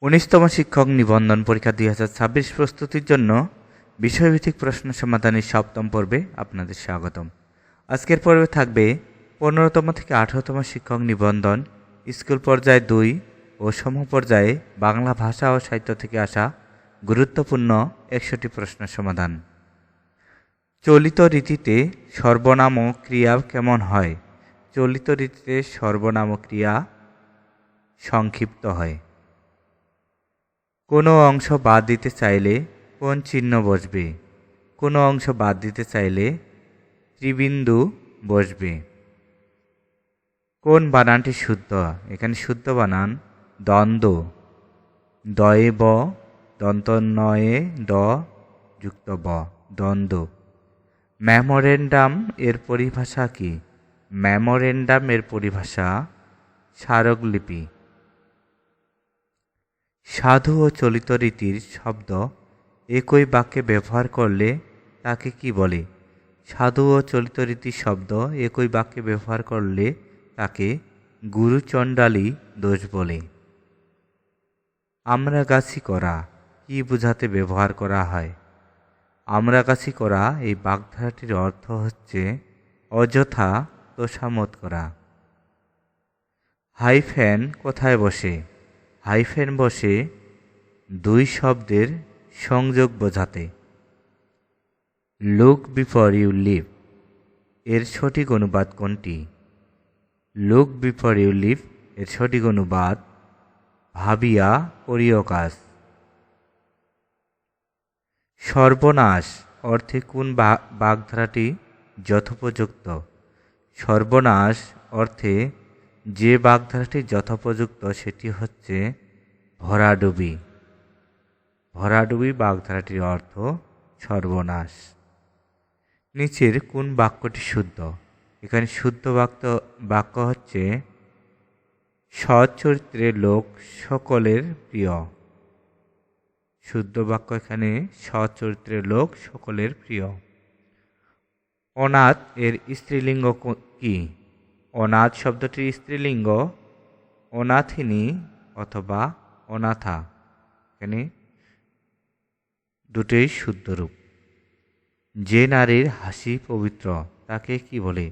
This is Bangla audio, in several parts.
১৯তম শিক্ষক নিবন্ধন পরীক্ষা ২০২৬ প্রস্তুতির জন্য বিষয়ভিত্তিক প্রশ্ন সমাধানের ৭ম পর্বে আপনাদের স্বাগতম। আজকের পর্বে থাকবে ১৫তম থেকে ১৮তম শিক্ষক নিবন্ধন স্কুল পর্যায়ে ২ ও সমপর্যায়ে বাংলা ভাষা ও সাহিত্য থেকে আসা গুরুত্বপূর্ণ ১০০টি প্রশ্ন সমাধান। চলিত রীতিতে সর্বনাম ও ক্রিয়া কেমন হয়? চলিত রীতিতে সর্বনাম ও ক্রিয়া সংক্ষিপ্ত হয়। কোনো অংশ বাদ দিতে চাইলে কোন চিহ্ন বসবে? কোনো অংশ বাদ দিতে চাইলে ত্রিবিন্দু বসবে। কোন বানানটি শুদ্ধ? এখানে শুদ্ধ বানান দ্বন্দ্ব, দয়ে ব, দন্ত নয়ে দ যুক্ত ব, দ্বন্দ্ব। মেমোরেন্ডাম এর পরিভাষা কি? মেমোরেন্ডাম এর পরিভাষা স্মারকলিপি। সাধু ও চলিত রীতির শব্দ একই বাক্যে ব্যবহার করলে তাকে কি বলে? সাধু ও চলিত রীতির শব্দ একই বাক্যে ব্যবহার করলে তাকে গুরুচণ্ডালী দোষ বলে। আমরাগাছি করা কি বোঝাতে ব্যবহার করা হয়? আমরাগাছি করা এই বাগধারাটির অর্থ হচ্ছে অযথা তোষামোদ করা। হাইফেন কোথায় বসে? হাইফেন বসে দুই শব্দের সংযোগ বোঝাতে। লুক বিফোর ইউ লিভ এর সঠিক অনুবাদ কোনটি? লুক বিফোর ইউ লিভ এর সঠিক অনুবাদ ভাবিয়া করিও কাজ। সর্বনাশ অর্থে কোন বাগধারাটি যথোপযুক্ত? সর্বনাশ অর্থে যে বাগধারাটি যথোপযুক্ত সেটি হচ্ছে ভরাডুবি। ভরাডুবি বাগধারাটির অর্থ সর্বনাশ। নিচের কোন বাক্যটি শুদ্ধ? এখানে শুদ্ধ বাক্য হচ্ছে সৎ চরিত্রের লোক সকলের প্রিয়। শুদ্ধ বাক্য এখানে সৎ চরিত্রের লোক সকলের প্রিয়। অনাথ এর স্ত্রীলিঙ্গ কি? অনাথ শব্দটির স্ত্রীলিঙ্গ অনাথিনী অথবা অনাথা। এখানে দুটোই শুদ্ধ রূপ। যে নারীর হাসি পবিত্র তাকে কি বলে?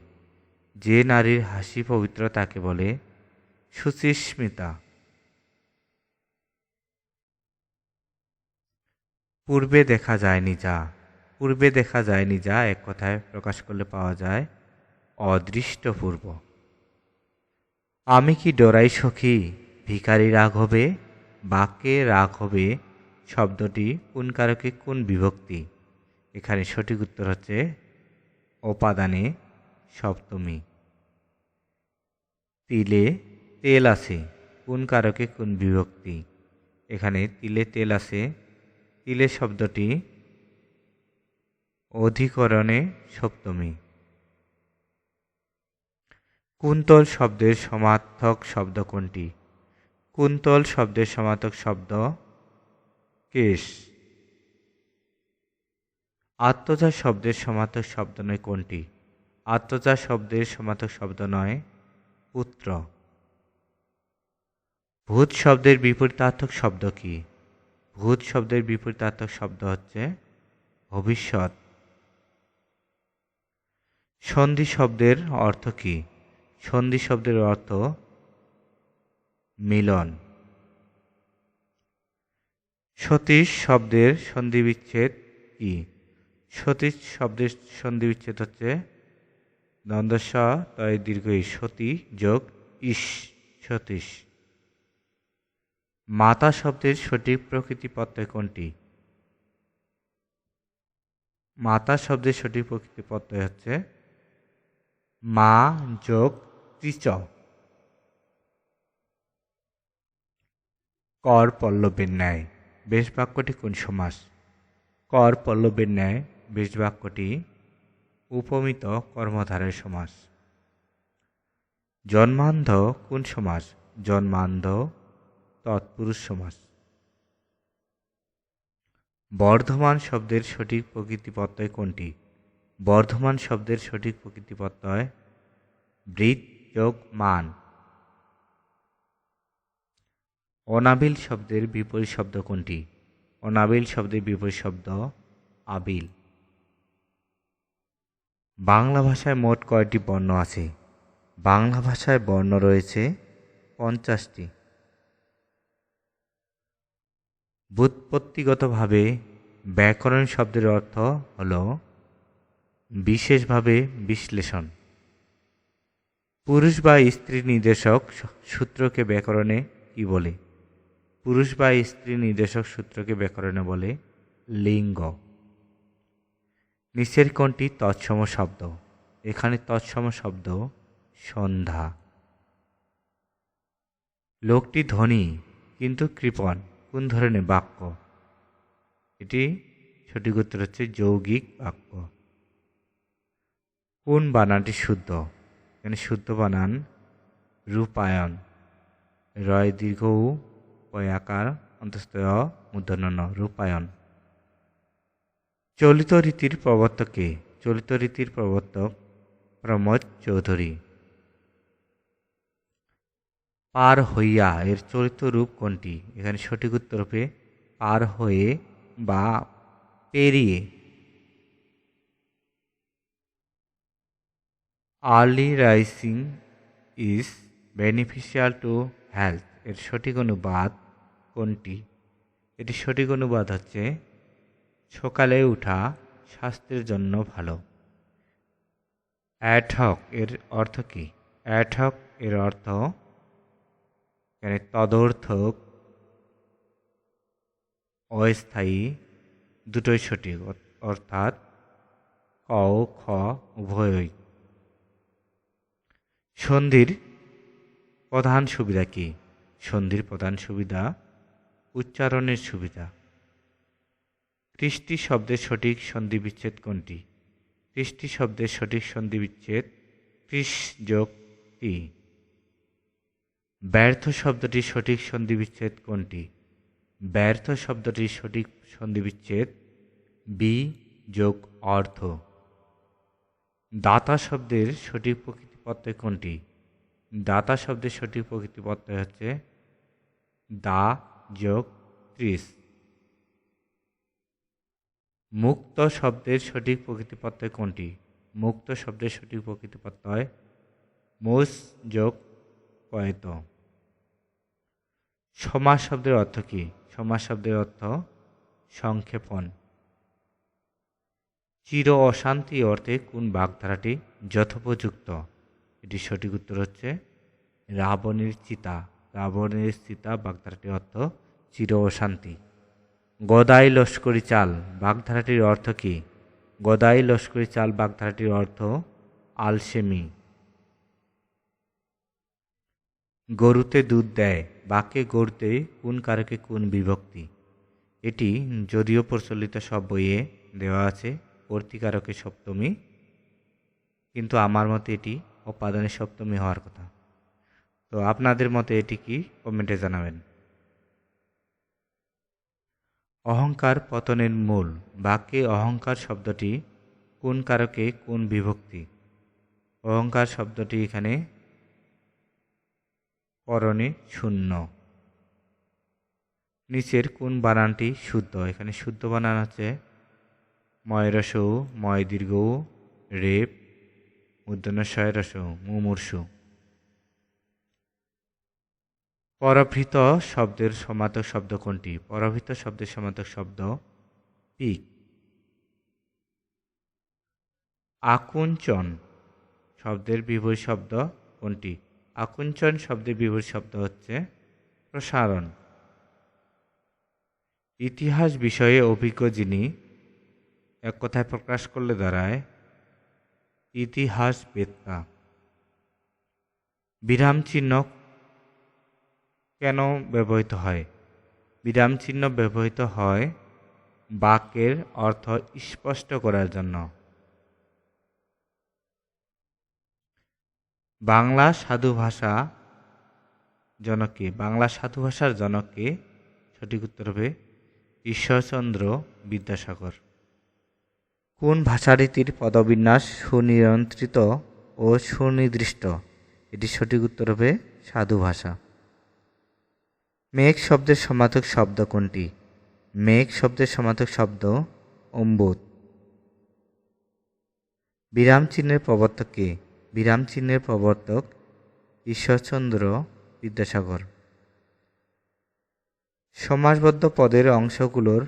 যে নারীর হাসি পবিত্র তাকে বলে সুচিস্মিতা। পূর্বে দেখা যায়নি যা। পূর্বে দেখা যায়নি যা এক কথায় প্রকাশ করলে পাওয়া যায় অদৃষ্টপূর্ব। আমি কি ডরাই সখী ভিখারি রাগ হবে? বাক্যে রাগ হবে শব্দটি কোন কারকে কোন বিভক্তি? এখানে সঠিক উত্তর হচ্ছে অপাদানে সপ্তমী। তিলে তেল আছে কোন কারকে কোন বিভক্তি? এখানে তিলে তেল আছে তিলে শব্দটি অধিকরণে সপ্তমী। কুন্তল শব্দের সমার্থক শব্দ কোনটি? কুন্তল শব্দের সমার্থক শব্দ কেশ। আত্মজা শব্দের সমার্থক শব্দ নয় কোনটি? আত্মজা শব্দের সমার্থক শব্দ নয় পুত্র। ভূত শব্দের বিপরীতার্থক শব্দ কি? ভূত শব্দের বিপরীতার্থক শব্দ হচ্ছে ভবিষ্যৎ। সন্ধি শব্দের অর্থ কি? সন্ধি শব্দের অর্থ মিলন। সতীশ শব্দের সন্ধিবিচ্ছেদ কি? সতীশ শব্দের সন্ধিবিচ্ছেদ হচ্ছে দ্বন্দ্বস্ব তয় দীর্ঘ সতী যোগ ইস সতীশ। মাতা শব্দের সঠিক প্রকৃতি প্রত্যয় কোনটি? মাতা শব্দের সঠিক প্রকৃতি প্রত্যয় হচ্ছে মা যোগ ত্রিচ। কর পল্লবের ন্যায় বেশ বাক্যটি কোন সমাস? কর পল্লবের ন্যায় বেশ বাক্যটি উপমিত কর্মধারের সমাস। জন্মান্ধ কোন সমাস? জন্মান্ধ তৎপুরুষ সমাস। বর্ধমান শব্দের সঠিক প্রকৃতি প্রত্যয় কোনটি? বর্ধমান শব্দের সঠিক প্রকৃতি প্রত্যয় বৃৎ যোগ মান। অনাবিল শব্দের বিপরীত শব্দ কোনটি? অনাবিল শব্দের বিপরীত শব্দ আবিল। বাংলা ভাষায় মোট কয়টি বর্ণ আছে? বাংলা ভাষায় বর্ণ রয়েছে 50টি। ব্যুৎপত্তিগতভাবে ব্যাকরণ শব্দের অর্থ হল বিশেষভাবে বিশ্লেষণ। পুরুষ বা স্ত্রী নির্দেশক সূত্রকে ব্যাকরণে কি বলে? পুরুষ বা স্ত্রী নির্দেশক সূত্রকে ব্যাকরণে বলে লিঙ্গ। নিচের কোনটি তৎসম শব্দ? এখানে তৎসম শব্দ সন্ধ্যা। লোকটি ধনী কিন্তু কৃপণ কোন ধরনের বাক্য? এটি সঠিক উত্তর হচ্ছে যৌগিক বাক্য। কোন বানানটি শুদ্ধ? এখানে শুদ্ধ বানান রূপায়ণ। রয় দীর্ঘ উ পয়াকার অন্তস্থ অ মূর্ধন্য ন, রূপায়ণ। চলিত রীতির প্রবর্তক কে? চলিত রীতির প্রবর্তক প্রমোদ চৌধুরী। পার হইয়া এর চলিত রূপ কোনটি? এখানে সঠিক উত্তর হবে পার হয়ে বা পেরিয়ে। Early rising is beneficial to health এর সঠিক অনুবাদ কোনটি? এটি সঠিক অনুবাদ হচ্ছে সকালে উঠা স্বাস্থ্যের জন্য ভালো। অ্যাডহক এর অর্থ কি? অ্যাডহক এর অর্থ এখানে তদর্থক, অস্থায়ী দুটোই সঠিক, অর্থাৎ ক ও খ উভয়ই। সন্ধির প্রধান সুবিধা কি? সন্ধির প্রধান সুবিধা উচ্চারণের সুবিধা। কৃষ্টি শব্দের সঠিক সন্ধি বিচ্ছেদ কোনটি? কৃষ্টি শব্দের সঠিক সন্ধি বিচ্ছেদ কৃষ যোগ টি। ব্যর্থ শব্দটির সঠিক সন্ধি বিচ্ছেদ কোনটি? ব্যর্থ শব্দটির সঠিক সন্ধি বিচ্ছেদ বি যোগ অর্থ। দাতা শব্দের সঠিক প্রকৃতি প্রত্যয় কোনটি? দাতা শব্দের সঠিক প্রকৃতি প্রত্যয় হচ্ছে দা যোগ 30। মুক্ত শব্দের সঠিক প্রকৃতি প্রত্যয় কোনটি? মুক্ত শব্দের সঠিক প্রকৃতি প্রত্যয় মোস যোগ পয়ত। সমাস শব্দের অর্থ কি? সমাস শব্দের অর্থ সংক্ষেপণ। চির অশান্তি অর্থে কোন বাগধারাটি যথোপযুক্ত? এটি সঠিক উত্তর হচ্ছে রাবণের চিতা। রাবণের চিতা বাগধারাটির অর্থ চির অশান্তি। গদাই লস্করি চাল বাগধারাটির অর্থ কি? গদাই লস্করি চাল বাগধারাটির অর্থ আলসেমি। গরুতে দুধ দেয় বাক্যে গরুতে কোন কারকে কোন বিভক্তি? এটি যদিও প্রচলিত সব বইয়ে দেওয়া আছে কর্তৃকারকে সপ্তমী, কিন্তু আমার মতে এটি উপাদানের সপ্তমী হওয়ার কথা। তো আপনাদের মতে এটি কি কমেন্টে জানাবেন। অহংকার পতনের মূল বাক্যে অহংকার শব্দটি কোন কারকে কোন বিভক্তি? অহংকার শব্দটি এখানে করণে শূন্য। নিচের কোন বানানটি শুদ্ধ? এখানে শুদ্ধ বানান আছে ময়রস ময় দীর্ঘ রেপ মূর্ধন্যশয় রস মুমূর্ষু। পরভৃত শব্দের সমার্থক শব্দ কোনটি? পরভৃত শব্দের সমার্থক শব্দ পিক। আকুঞ্চন শব্দের বিপরীত শব্দ কোনটি? আকুঞ্চন শব্দের বিপরীত শব্দ হচ্ছে প্রসারণ। ইতিহাস বিষয়ে অভিজ্ঞ যিনি এক কথায় প্রকাশ করলে দাঁড়ায় ইতিহাস বেত্তা। বিরাম চিহ্ন কেন ব্যবহৃত হয়? বিরাম চিহ্ন ব্যবহৃত হয় বাক্যের অর্থ স্পষ্ট করার জন্য। বাংলা সাধু ভাষা জনককে? বাংলা সাধু ভাষার জনককে? সঠিক উত্তর হবে ঈশ্বরচন্দ্র বিদ্যাসাগর। কোন ভাষারীতির পদবিন্যাস সুনিয়ন্ত্রিত ও সুনির্দিষ্ট? এটি সঠিক উত্তর হবে সাধু ভাষা। মেঘ শব্দের সমার্থক শব্দ কোনটি? মেঘ শব্দের সমার্থক শব্দ অম্বুত। বিরাম চিহ্নের প্রবর্তক কে? বিরাম চিহ্নের প্রবর্তক ঈশ্বরচন্দ্র বিদ্যাসাগর। সমাসবদ্ধ পদের অংশগুলোর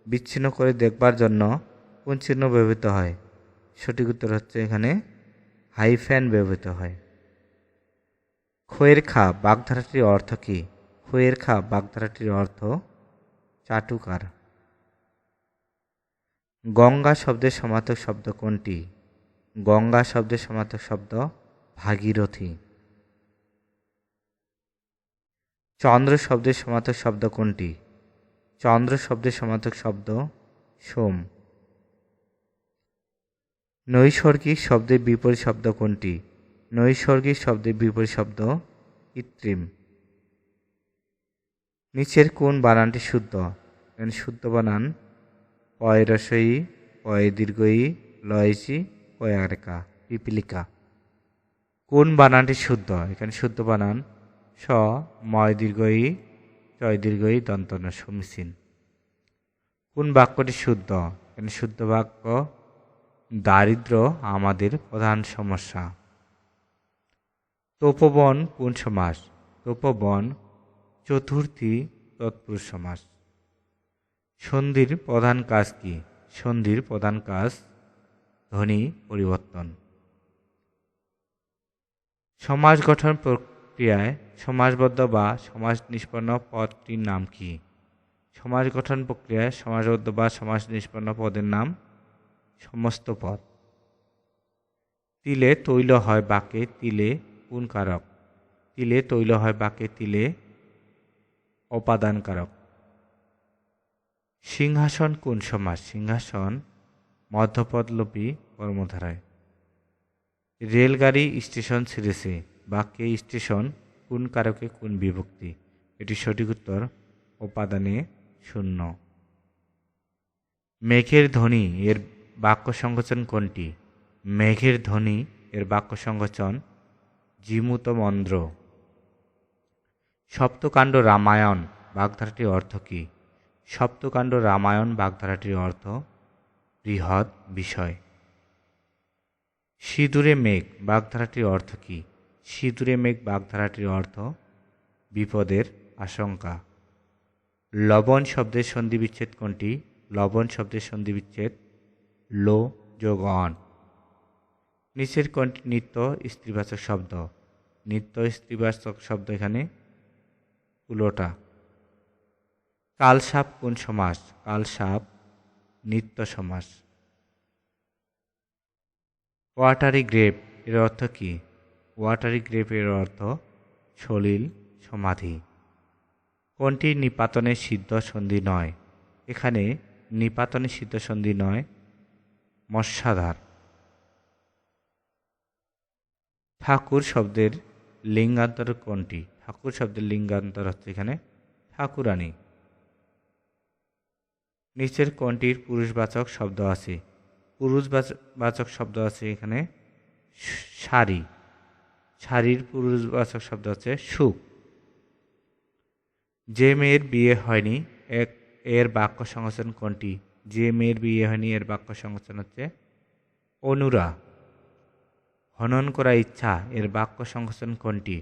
বিচ্ছিন্ন করে দেখবার জন্য কোন চিহ্ন ব্যবহৃত হয়? সঠিক উত্তর হচ্ছে এখানে হাইফেন ব্যবহৃত হয়। খয়ের খা বাগধারাটির অর্থ কী? খয়ের খা বাগধারাটির অর্থ চাটুকার। গঙ্গা শব্দের সমার্থক শব্দ কোনটি? গঙ্গা শব্দের সমার্থক শব্দ ভাগীরথী। চন্দ্র শব্দের সমার্থক শব্দ কোনটি? চন্দ্র শব্দের সমার্থক শব্দ সোম। নৈসর্গিক শব্দের বিপরীত শব্দ কোনটি? নৈসর্গিক শব্দের বিপরীত শব্দ কৃত্রিম। নিচের কোন বানানটি শুদ্ধ? এখানে শুদ্ধ বানান পয় রসই, পয় দীর্ঘই, লয়সি, পয়ারেকা, পিপিলিকা। কোন বানানটি শুদ্ধ? এখানে শুদ্ধ বানান স, ময় দীর্ঘই, চয় দীর্ঘই, দন্তন্য, সমীচীন। কোন বাক্যটি শুদ্ধ? এখানে শুদ্ধ বাক্য দারিদ্র্য আমাদের প্রধান সমস্যা। তপোবন কোন সমাস? তপোবন চতুর্থী তৎপুরুষ সমাস। সন্ধির প্রধান কাজ কি? সন্ধির প্রধান কাজ ধ্বনি পরিবর্তন। সমাস গঠন প্রক্রিয়ায় সমাসবদ্ধ বা সমাস নিষ্পন্ন পদটির নাম কি? সমাস গঠন প্রক্রিয়ায় সমাসবদ্ধ বা সমাস নিষ্পন্ন পদের নাম সমস্ত পদ। তিলে তৈল হয় বাকে তিলে কোন কারক? তিলে তৈল হয় বাকে তিলে অপাদান কারক। সিংহাসন কোন সমাস? সিংহাসন মধ্যপদলোপী কর্মধারায়। রেলগাড়ি স্টেশন ছেড়েছে বাক্যে স্টেশন কোন কারকে কোন বিভক্তি? এটি সঠিক উত্তর উপাদানে শূন্য। মেঘের ধ্বনি এর বাক্য সংকোচন কোনটি? মেঘের ধ্বনি এর বাক্য সংকোচন জীমূত মন্দ্র। সপ্তকাণ্ড রামায়ণ বাগধারাটির অর্থ কী? সপ্তকাণ্ড রামায়ণ বাগধারাটির অর্থ বৃহৎ বিষয়। সিঁদুরে মেঘ বাগধারাটির অর্থ কী? সিঁদুরে মেঘ বাগধারাটির অর্থ বিপদের আশঙ্কা। লবণ শব্দের সন্ধিবিচ্ছেদ কোনটি? লবণ শব্দের সন্ধিবিচ্ছেদ লো যোগ অন। নিচের কোনটি নিত্য স্ত্রীবাচক শব্দ? নিত্য স্ত্রীবাচক শব্দ এখানে উলোটা। কালসাপ কোন সমাস? কালসাপ নিত্য সমাস। ওয়াটারি গ্রেপ এর অর্থ কী? ওয়াটারি গ্রেপ এর অর্থ সলিল সমাধি। কোনটি নিপাতনের সিদ্ধ সন্ধি নয়? এখানে নিপাতনের সিদ্ধ সন্ধি নয় মৎস্যাধার। ঠাকুর শব্দের লিঙ্গান্তর কোনটি? ঠাকুর শব্দের লিঙ্গান্তর হচ্ছে এখানে ঠাকুরানী। নিচের কোনটির পুরুষবাচক শব্দ আছে? পুরুষবাচক শব্দ আছে এখানে শাড়ি। শাড়ির পুরুষবাচক শব্দ হচ্ছে সুখ। যে মেয়ের বিয়ে হয়নি এর বাক্য সংকোচন কোনটি? যে মেয়ের বিয়ে হয়নি এর বাক্য সংকোচন হচ্ছে অনুরা। হনন করা ইচ্ছা এর বাক্য সংকোচন কোনটি?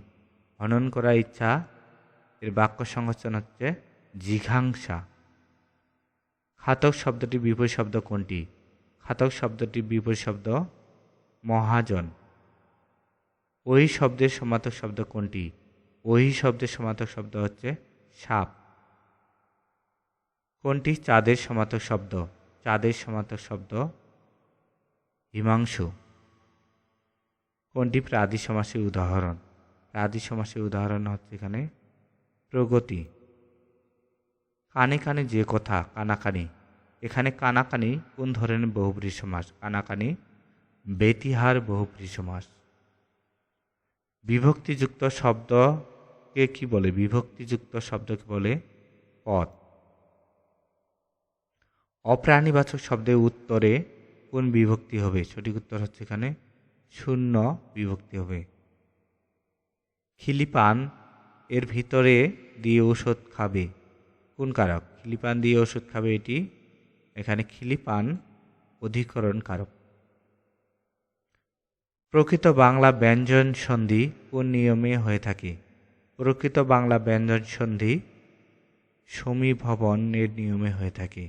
হনন করা ইচ্ছা এর বাক্য সংকোচন হচ্ছে জিঘাংসা। খাতক শব্দটির বিপরীত শব্দ কোনটি? খাতক শব্দটির বিপরীত শব্দ মহাজন। ওই শব্দের সমার্থক শব্দ কোনটি? ওই শব্দের সমার্থক শব্দ হচ্ছে সাপ। কোনটি চাঁদের সমার্থক শব্দ? চাঁদের সমার্থক শব্দ হিমাংশু। কোনটি প্রাদি সমাসের উদাহরণ? প্রাদি সমাসের উদাহরণ হচ্ছে এখানে প্রগতি। কানে কানে যে কথা কানাকানি। এখানে কানাকানি কোন ধরনের বহুব্রীহি সমাস? কানাকানি বেতিহার বহুব্রীহি সমাস। বিভক্তিযুক্ত শব্দকে কি বলে? বিভক্তিযুক্ত শব্দকে বলে পদ। অপ্রাণীবাচক শব্দের উত্তরে কোন বিভক্তি হবে? সঠিক উত্তর হচ্ছে এখানে শূন্য বিভক্তি হবে। খিলিপান এর ভিতরে দিয়ে ওষুধ খাবে। কোন কারক? খিলিপান দিয়ে ওষুধ খাবে, এটি এখানে খিলিপান অধিকরণ কারক। প্রকৃত বাংলা ব্যঞ্জন সন্ধি কোন নিয়মে হয়ে থাকে? প্রকৃত বাংলা ব্যঞ্জন সন্ধি সমীভবনের নিয়মে হয়ে থাকে।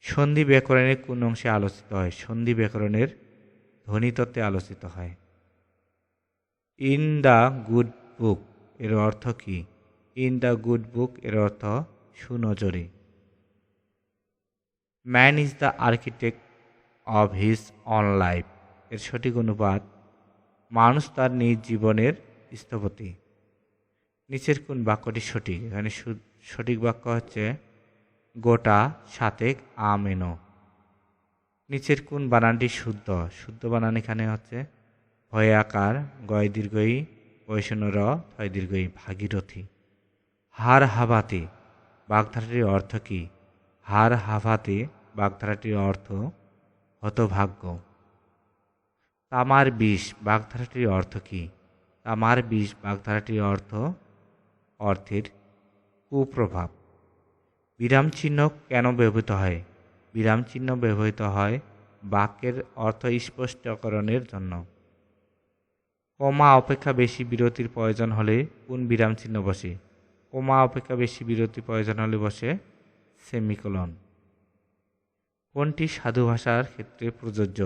সন্ধি ব্যাকরণের কোন অংশে আলোচিত হয়? সন্ধি ব্যাকরণের ধ্বনিতত্ত্বে আলোচিত হয়। ইন দ্য গুড বুক এর অর্থ কি? ইন দ্য গুড বুক এর অর্থ সুনজরে। Man is the architect of his own life এর সঠিক অনুবাদ মানুষ তার নিজ জীবনের স্থপতি। নিচের কোন বাক্যটি সঠিক? এখানে সঠিক বাক্য হচ্ছে গোটা সাতেক আমেনো। নিচের কোন বানানটি শুদ্ধ? শুদ্ধ বানান এখানে হচ্ছে ভয় আকার, গয় দীর্ঘই, বৈষণ্য র, থয় দীর্ঘই, ভাগীরথী। হার হাভাতে বাগধারাটির অর্থ কি? হার হাভাতে বাগধারাটির অর্থ হতভাগ্য। তামার বিষ বাগধারাটির অর্থ কি? তামার বিষ বাগধারাটির অর্থের কুপ্রভাব। বিরাম চিহ্ন কেন ব্যবহৃত হয়? বিরাম চিহ্ন ব্যবহৃত হয় বাক্যের অর্থ স্পষ্টকরণের জন্য। কমা অপেক্ষা বেশি বিরতির প্রয়োজন হলে কোন বিরাম চিহ্ন বসে? কমা অপেক্ষা বেশি বিরতির প্রয়োজন হলে বসে সেমিকোলন। কোনটি সাধু ভাষার ক্ষেত্রে প্রযোজ্য?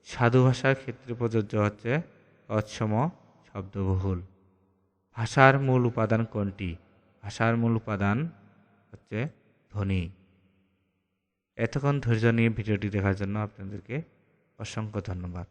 সাধু ভাষার ক্ষেত্রে প্রযোজ্য হচ্ছে তৎসম শব্দবহুল। ভাষার মূল উপাদান কোনটি? ভাষার মূল উপাদান হচ্ছে ধ্বনি। এতক্ষণ ধৈর্য নিয়ে ভিডিওটি দেখার জন্য আপনাদেরকে অসংখ্য ধন্যবাদ।